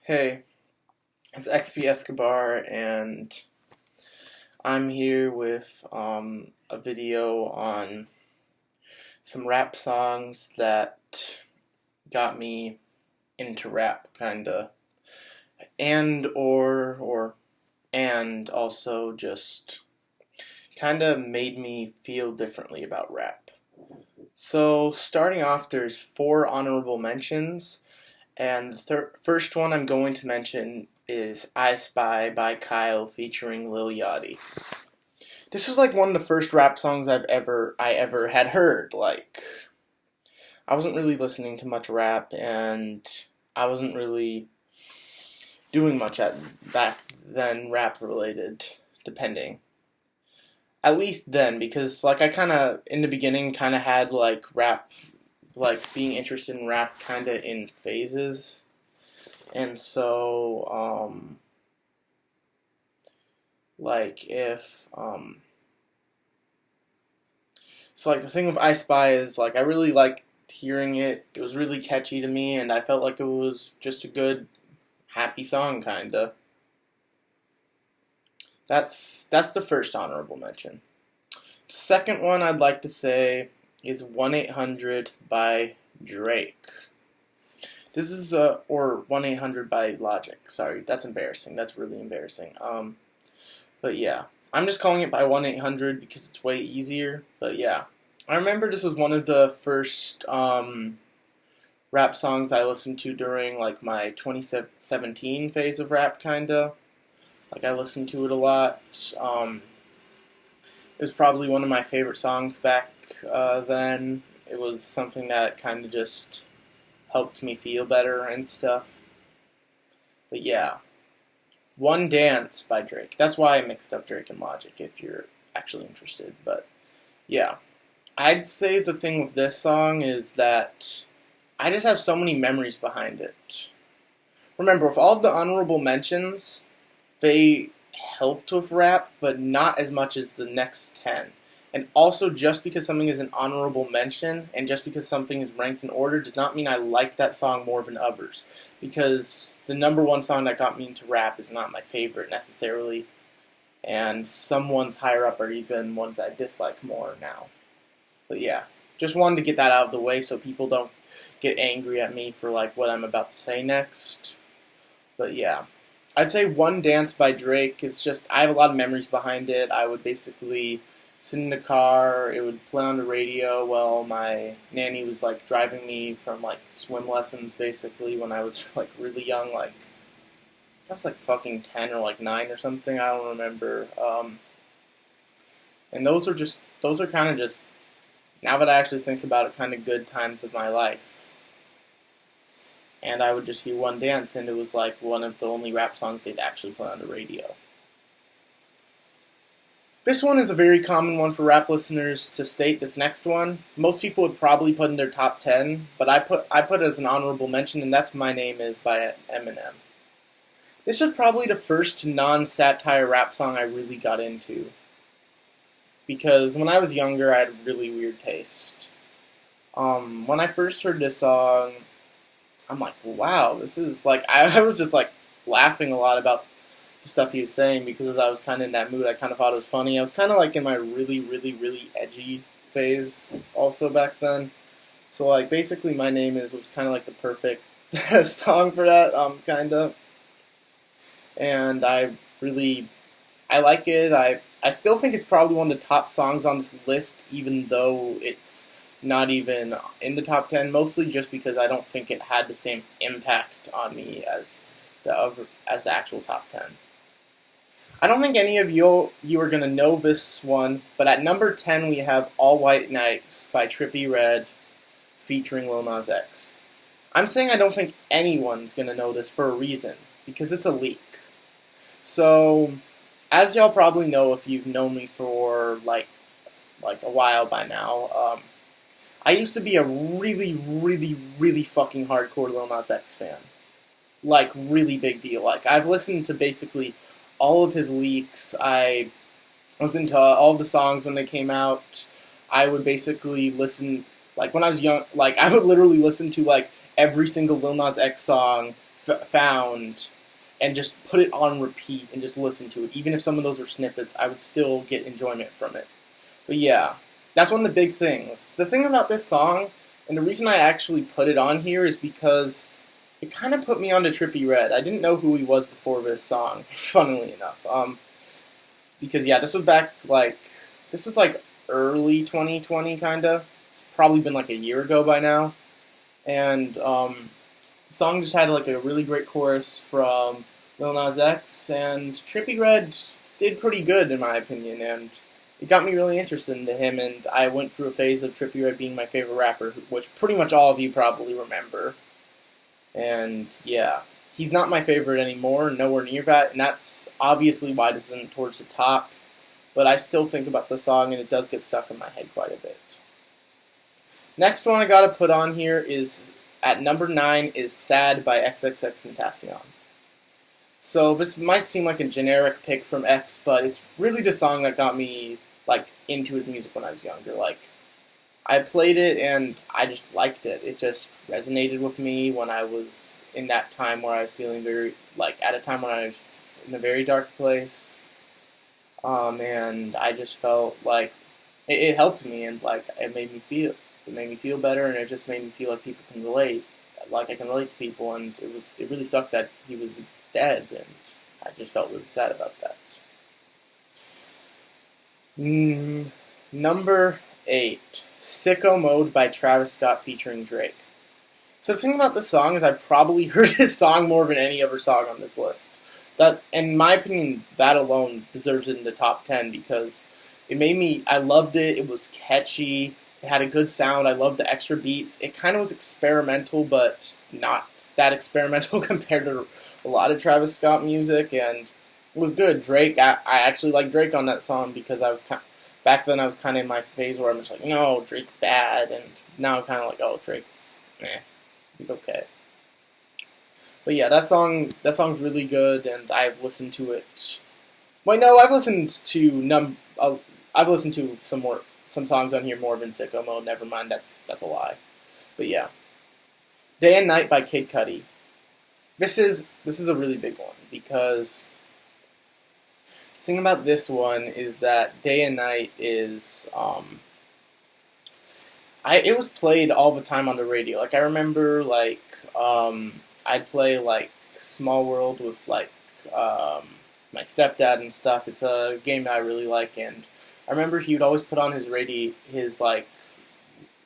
Hey, it's XP Escobar, and I'm here with a video on some rap songs that got me into rap, kinda, and also just kinda made me feel differently about rap. So, starting off, there's four honorable mentions. And the first one I'm going to mention is I Spy by Kyle featuring Lil Yachty. This was like one of the first rap songs I ever had heard. Like, I wasn't really listening to much rap, and I wasn't really doing much back then rap related, depending. At least then, because like I kind of in the beginning kind of had like rap, like being interested in rap kind of in phases. And so, like, so, like, the thing with I Spy is, like, I really liked hearing it. It was really catchy to me, and I felt like it was just a good, happy song, kinda. That's the first honorable mention. The second one I'd like to say is 1-800 by Drake. This is, or 1-800 by Logic. Sorry, that's embarrassing. That's really embarrassing. But yeah. I'm just calling it by 1-800 because it's way easier. But yeah. I remember this was one of the first, rap songs I listened to during, like, my 2017 phase of rap, kinda. Like, I listened to it a lot. It was probably one of my favorite songs back, then. It was something that kind of just helped me feel better and stuff. But yeah. One Dance by Drake. That's why I mixed up Drake and Logic, if you're actually interested. But yeah. I'd say the thing with this song is that I just have so many memories behind it. Remember, with all of the honorable mentions, they helped with rap, but not as much as the next 10. And also, just because something is an honorable mention, and just because something is ranked in order, does not mean I like that song more than others. Because the number one song that got me into rap is not my favorite, necessarily. And some ones higher up are even ones I dislike more now. But yeah, just wanted to get that out of the way so people don't get angry at me for like what I'm about to say next. But yeah. I'd say One Dance by Drake. It's just, I have a lot of memories behind it. I would basically sit in the car, it would play on the radio while my nanny was like driving me from like swim lessons basically when I was like really young, like I was like fucking 10 or like 9 or something, I don't remember. And those are kind of just, now that I actually think about it, kind of good times of my life. And I would just hear One Dance, and it was like one of the only rap songs they'd actually play on the radio. This one is a very common one for rap listeners to state, this next one. Most people would probably put in their top 10, but I put it as an honorable mention, and that's My Name Is by Eminem. This was probably the first non-satire rap song I really got into. Because when I was younger, I had really weird taste. When I first heard this song, I'm like, wow, this is like, I was just like laughing a lot about the stuff he was saying because I was kind of in that mood. I kind of thought it was funny. I was kind of like in my really, really, really edgy phase also back then. So like basically My Name Is was kind of like the perfect song for that, kind of. And I like it. I still think it's probably one of the top songs on this list, even though it's not even in the top 10, mostly just because I don't think it had the same impact on me as the actual top 10. I don't think any of you are going to know this one, but at number 10 we have All White Nights by Trippie Redd featuring Lil Nas X. I'm saying I don't think anyone's going to know this for a reason, because it's a leak. So, as y'all probably know if you've known me for like a while by now, I used to be a really, really, really fucking hardcore Lil Nas X fan. Like, really big deal. Like, I've listened to basically all of his leaks. I listened to all the songs when they came out. I would basically listen, like, when I was young, like, I would literally listen to, like, every single Lil Nas X song found and just put it on repeat and just listen to it. Even if some of those are snippets, I would still get enjoyment from it. But yeah, that's one of the big things. The thing about this song, and the reason I actually put it on here, is because it kind of put me onto Trippie Redd. I didn't know who he was before this song, funnily enough. Because yeah, this was like early 2020, kinda. It's probably been like a year ago by now. And the song just had like a really great chorus from Lil Nas X, and Trippie Redd did pretty good in my opinion, and it got me really interested into him, and I went through a phase of Trippie Redd being my favorite rapper, which pretty much all of you probably remember. And yeah, he's not my favorite anymore, nowhere near that, and that's obviously why this isn't towards the top, but I still think about the song, and it does get stuck in my head quite a bit. Next one I gotta put on here is, at number 9, is Sad by XXXTentacion. So this might seem like a generic pick from X, but it's really the song that got me like into his music when I was younger. Like, I played it and I just liked it. It just resonated with me when I was in that time where I was feeling at a time when I was in a very dark place. And I just felt like it helped me, and like it made me feel better, and it just made me feel like people can relate. Like I can relate to people, and it really sucked that he was dead, and I just felt really sad about that. Number 8, Sicko Mode by Travis Scott featuring Drake. So the thing about this song is I probably heard this song more than any other song on this list. That, in my opinion, that alone deserves it in the top 10 because I loved it, it was catchy, it had a good sound, I loved the extra beats. It kind of was experimental, but not that experimental compared to a lot of Travis Scott music, and it was good. Drake, I actually liked Drake on that song because back then I was kind of in my phase where I'm just like, no, Drake bad, and now I'm kind of like, oh, Drake's, he's okay. But yeah, that song's really good, and I've listened to it. Wait, no, I've listened to some songs on here more than Sicko Mode. Never mind, that's a lie. But yeah, Day and Night by Kid Cudi. This is a really big one because the thing about this one is that Day and Night is it was played all the time on the radio. Like I remember I'd play like Small World with like my stepdad and stuff. It's a game that I really like, and I remember he would always put on his radio, his rap.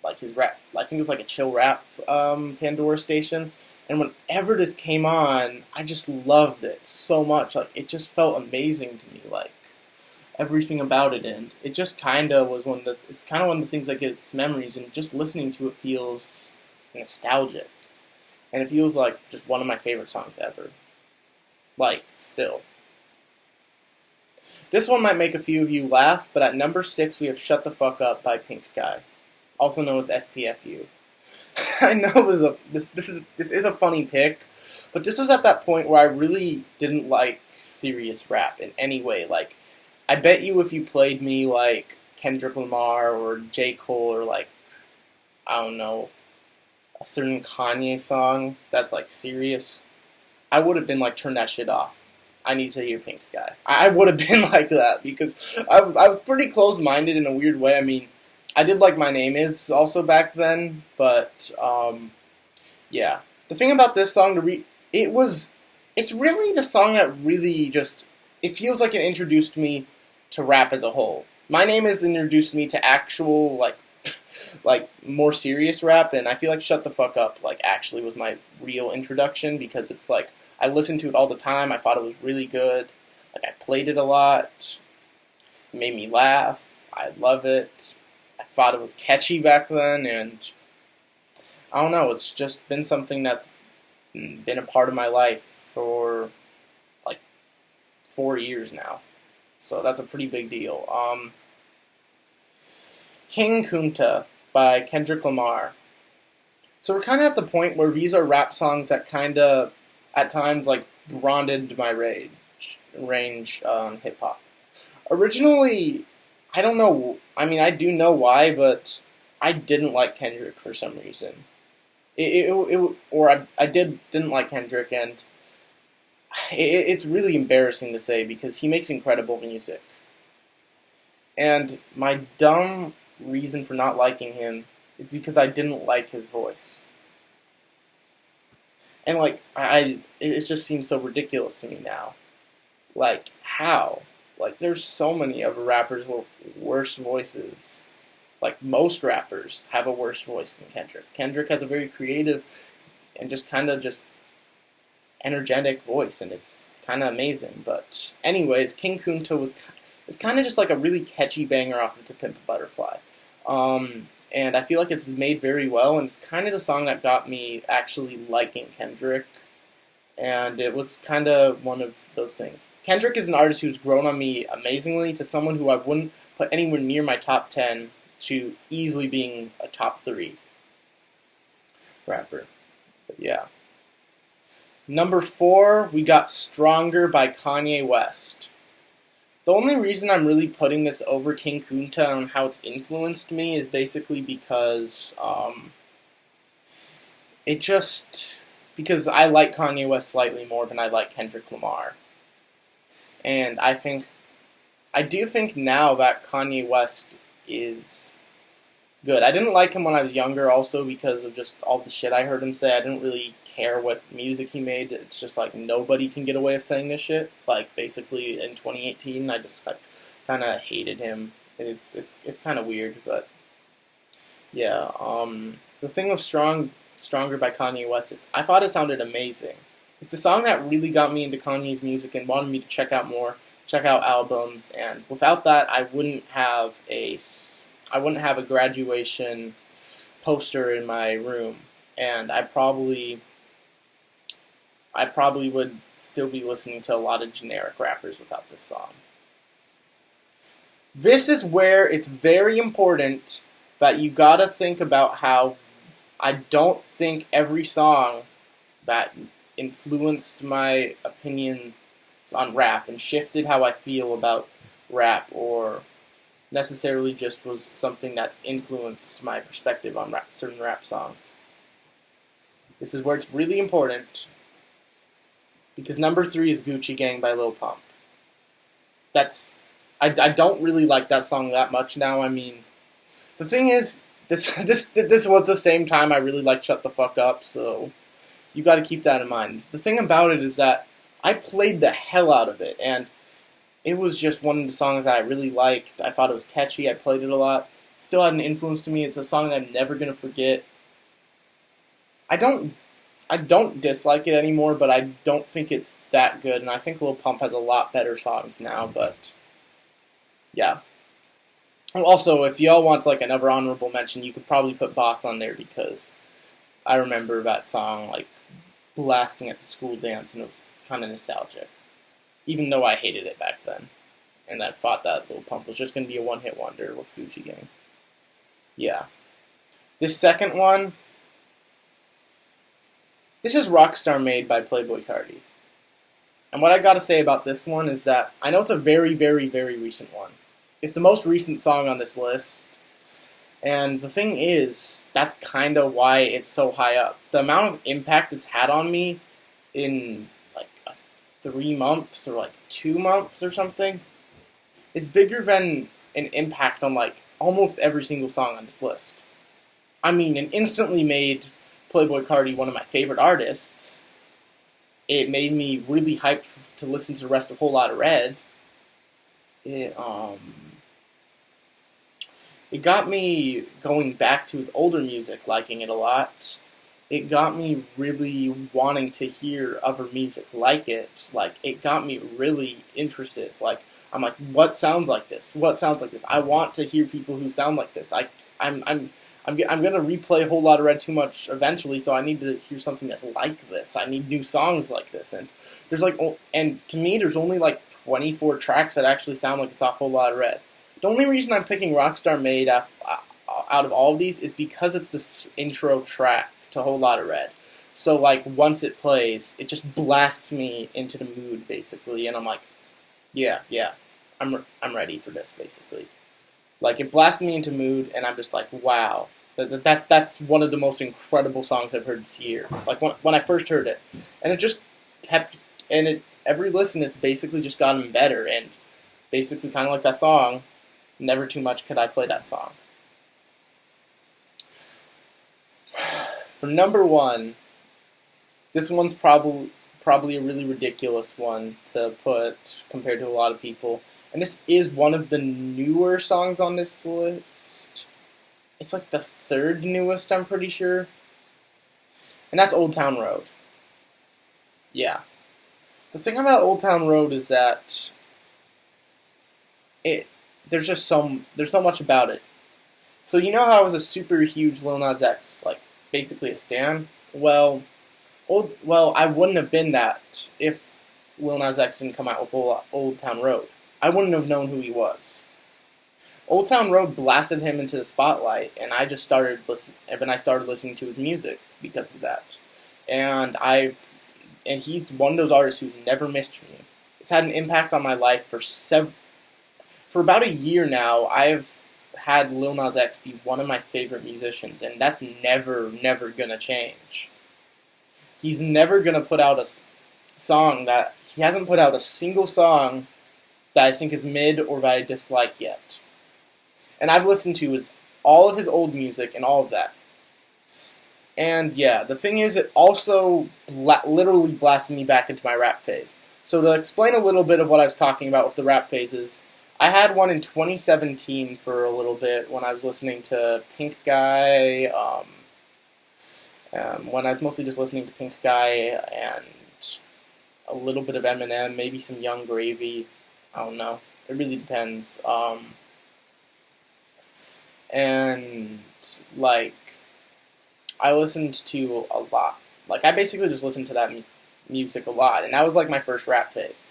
I think it was like a chill rap Pandora station. And whenever this came on, I just loved it so much. Like it just felt amazing to me. Like everything about it, and it just kind of was it's kind of one of the things that gets memories. And just listening to it feels nostalgic, and it feels like just one of my favorite songs ever. Like still. This one might make a few of you laugh, but at number 6 we have Shut the Fuck Up by Pink Guy, also known as STFU. I know this is a funny pick, but this was at that point where I really didn't like serious rap in any way. Like, I bet you if you played me like Kendrick Lamar or J. Cole or like, I don't know, a certain Kanye song that's like serious, I would have been like, turn that shit off. I need to hear Pink Guy. I would have been like that because I was pretty closed-minded in a weird way. I mean, I did like My Name Is also back then, but yeah. The thing about this song, it's really the song that really just, it feels like it introduced me to rap as a whole. My Name Is introduced me to actual like more serious rap, and I feel like Shut the Fuck Up like actually was my real introduction because it's like I listened to it all the time. I thought it was really good. Like I played it a lot. It made me laugh. I love it. I thought it was catchy back then, and I don't know. It's just been something that's been a part of my life for like 4 years now. So that's a pretty big deal. King Kunta by Kendrick Lamar. So we're kind of at the point where these are rap songs that kind of, at times, like, broadened my range on hip-hop. Originally, I don't know, I mean, I do know why, but I didn't like Kendrick for some reason. I didn't like Kendrick, and it's really embarrassing to say because he makes incredible music. And my dumb reason for not liking him is because I didn't like his voice. And like it just seems so ridiculous to me now. Like how? Like there's so many other rappers with worse voices. Like most rappers have a worse voice than Kendrick. Kendrick has a very creative and just kind of just energetic voice, and it's kind of amazing. But anyways, King Kunta is kind of just like a really catchy banger off of To Pimp a Butterfly. And I feel like it's made very well, and it's kind of the song that got me actually liking Kendrick. And it was kind of one of those things. Kendrick is an artist who's grown on me amazingly to someone who I wouldn't put anywhere near my top 10 to easily being a top 3 rapper. But yeah. Number 4, we got Stronger by Kanye West. The only reason I'm really putting this over King Kunta and how it's influenced me is basically because because I like Kanye West slightly more than I like Kendrick Lamar. And I do think now that Kanye West is good. I didn't like him when I was younger also because of just all the shit I heard him say. I didn't really care what music he made. It's just like nobody can get away with saying this shit. Like basically in 2018, I just kind of hated him. It's kind of weird, but yeah. The thing with Stronger by Kanye West is I thought it sounded amazing. It's the song that really got me into Kanye's music and wanted me to check out albums, and without that I wouldn't have a graduation poster in my room, and I probably would still be listening to a lot of generic rappers without this song. This is where it's very important that you gotta think about how I don't think every song that influenced my opinions on rap and shifted how I feel about rap or necessarily just was something that's influenced my perspective on certain rap songs. This is where it's really important because number 3 is Gucci Gang by Lil Pump. I don't really like that song that much now. I mean, the thing is, this was the same time I really liked Shut the Fuck Up, so you got to keep that in mind. The thing about it is that I played the hell out of it, and it was just one of the songs that I really liked. I thought it was catchy. I played it a lot. It still had an influence to me. It's a song that I'm never gonna forget. I don't dislike it anymore, but I don't think it's that good, and I think Lil Pump has a lot better songs now. But yeah. Also, if y'all want like another honorable mention, you could probably put Boss on there because I remember that song like blasting at the school dance, and it was kind of nostalgic. Even though I hated it back then, and I thought that Lil Pump was just going to be a one-hit wonder with Gucci Gang. Yeah. This second one, this is Rockstar Made by Playboi Carti. And what I gotta say about this one is that I know it's a very, very, very recent one. It's the most recent song on this list. And the thing is, that's kind of why it's so high up. The amount of impact it's had on me in 3 months or like 2 months or something is bigger than an impact on like almost every single song on this list. I mean, it instantly made Playboi Carti one of my favorite artists. It made me really hyped to listen to the rest of Whole Lotta Red. It got me going back to his older music, liking it a lot. It got me really wanting to hear other music like it. Like, it got me really interested. Like, I'm like, what sounds like this? What sounds like this? I want to hear people who sound like this. I'm gonna replay Whole Lotta Red too much eventually, so I need to hear something that's like this. I need new songs like this. And to me, there's only like 24 tracks that actually sound like it's off Whole Lotta Red. The only reason I'm picking Rockstar Made out of all of these is because it's this intro track to Whole Lotta Red. So like once it plays, it just blasts me into the mood basically, and I'm like, yeah, I'm ready for this basically. Like it blasts me into mood, and I'm just like, wow, That's one of the most incredible songs I've heard this year. Like when I first heard it, and it just kept and it every listen it's basically just gotten better, and basically kind of like that song. Never too much could I play that song. For number one, this one's probably a really ridiculous one to put compared to a lot of people, and this is one of the newer songs on this list. It's like the third newest, I'm pretty sure. And that's Old Town Road. Yeah. The thing about Old Town Road is that there's so much about it. So you know how I was a super huge Lil Nas X, like basically a stan? Well, I wouldn't have been that if Lil Nas X didn't come out with Old Town Road. I wouldn't have known who he was. Old Town Road blasted him into the spotlight, and I started listening to his music because of that. And he's one of those artists who's never missed for me. It's had an impact on my life for about a year now. I've had Lil Nas X be one of my favorite musicians, and that's never gonna change. He's never gonna put out he hasn't put out a single song that I think is mid or that I dislike yet. And I've listened to all of his old music and all of that. And yeah, the thing is, it also literally blasted me back into my rap phase. So to explain a little bit of what I was talking about with the rap phases, I had one in 2017 for a little bit when I was listening to Pink Guy, when I was mostly just listening to Pink Guy and a little bit of Eminem, maybe some Young Gravy. I don't know. It really depends. And, like, I listened to a lot. Like, I basically just listened to that music a lot, and that was, like, my first rap phase.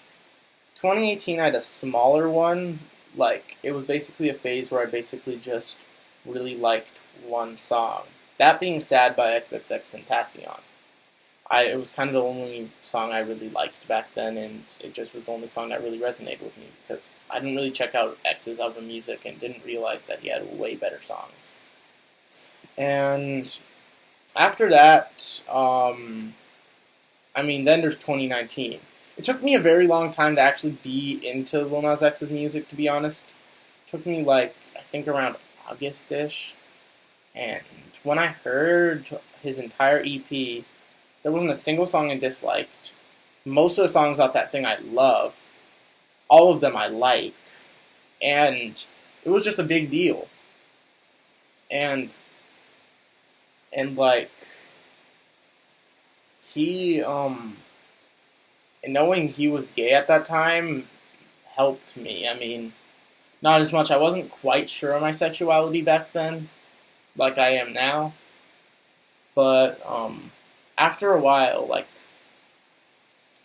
2018, I had a smaller one. Like, it was basically a phase where I basically just really liked one song. That being Sad by XXXTentacion. It was kind of the only song I really liked back then, and it just was the only song that really resonated with me because I didn't really check out X's other music and didn't realize that he had way better songs. And after that, then there's 2019. It took me a very long time to actually be into Lil Nas X's music, to be honest. It took me, I think around August-ish. And when I heard his entire EP, there wasn't a single song I disliked. Most of the songs off that thing I love. All of them I like. And it was just a big deal. And he, and knowing he was gay at that time helped me. I mean, not as much. I wasn't quite sure of my sexuality back then, like I am now. But, after a while,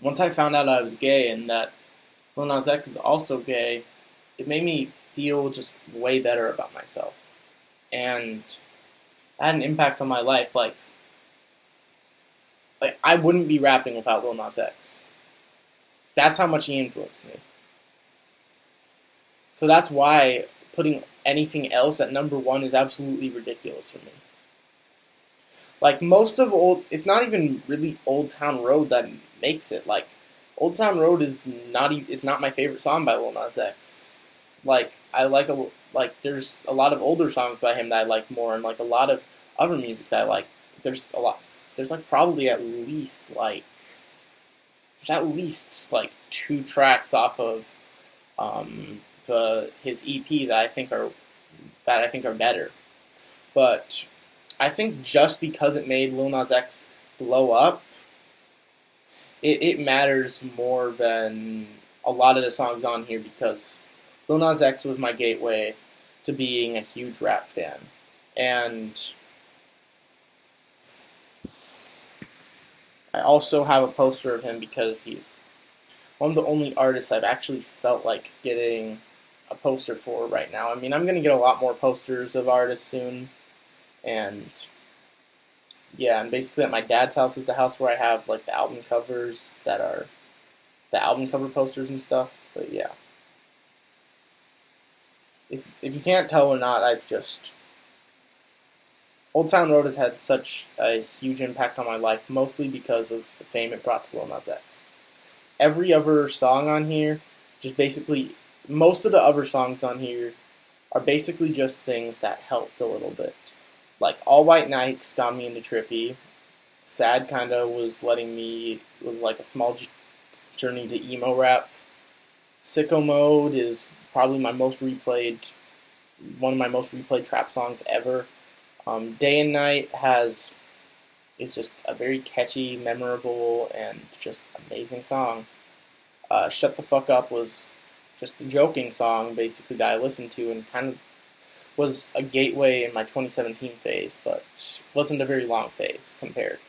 once I found out I was gay and that Lil Nas X is also gay, it made me feel just way better about myself. And it had an impact on my life. I wouldn't be rapping without Lil Nas X. That's how much he influenced me. So that's why putting anything else at number one is absolutely ridiculous for me. Most of it's not even really Old Town Road that makes it. Old Town Road is not my favorite song by Lil Nas X. There's a lot of older songs by him that I like more, and a lot of other music that I like. There's probably at least two tracks off of his EP that I think are better. But I think just because it made Lil Nas X blow up, it matters more than a lot of the songs on here because Lil Nas X was my gateway to being a huge rap fan. And I also have a poster of him because he's one of the only artists I've actually felt like getting a poster for right now. I mean, I'm going to get a lot more posters of artists soon. And basically at my dad's house is the house where I have the album covers that are the album cover posters and stuff. But yeah, if you can't tell or not, I've just Old Town Road has had such a huge impact on my life, mostly because of the fame it brought to Lil Nas X. Every other song on here, just basically, most of the other songs on here are basically just things that helped a little bit. Like All White Nights got me into Trippy. Sad kinda was like a small journey to emo rap. Sicko Mode is probably one of my most replayed trap songs ever. Day and Night is just a very catchy, memorable, and just amazing song. Shut the Fuck Up was just a joking song, basically, that I listened to and kind of was a gateway in my 2017 phase, but wasn't a very long phase compared.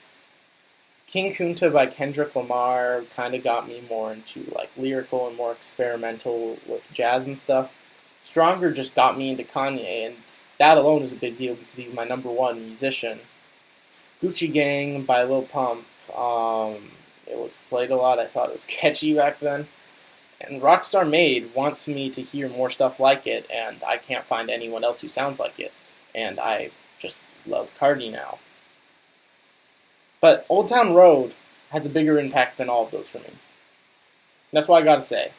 King Kunta by Kendrick Lamar kind of got me more into like lyrical and more experimental with jazz and stuff. Stronger just got me into Kanye, and that alone is a big deal because he's my number one musician. Gucci Gang by Lil Pump. It was played a lot. I thought it was catchy back then. And Rockstar Made wants me to hear more stuff like it, and I can't find anyone else who sounds like it. And I just love Cardi now. But Old Town Road has a bigger impact than all of those for me. That's what I gotta say.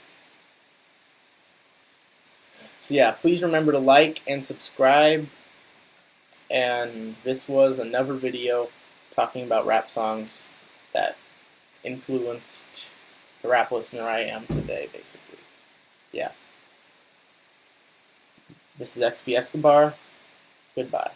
So yeah, please remember to like and subscribe. And this was another video talking about rap songs that influenced the rap listener I am today, basically. Yeah. This is XB Escobar. Goodbye.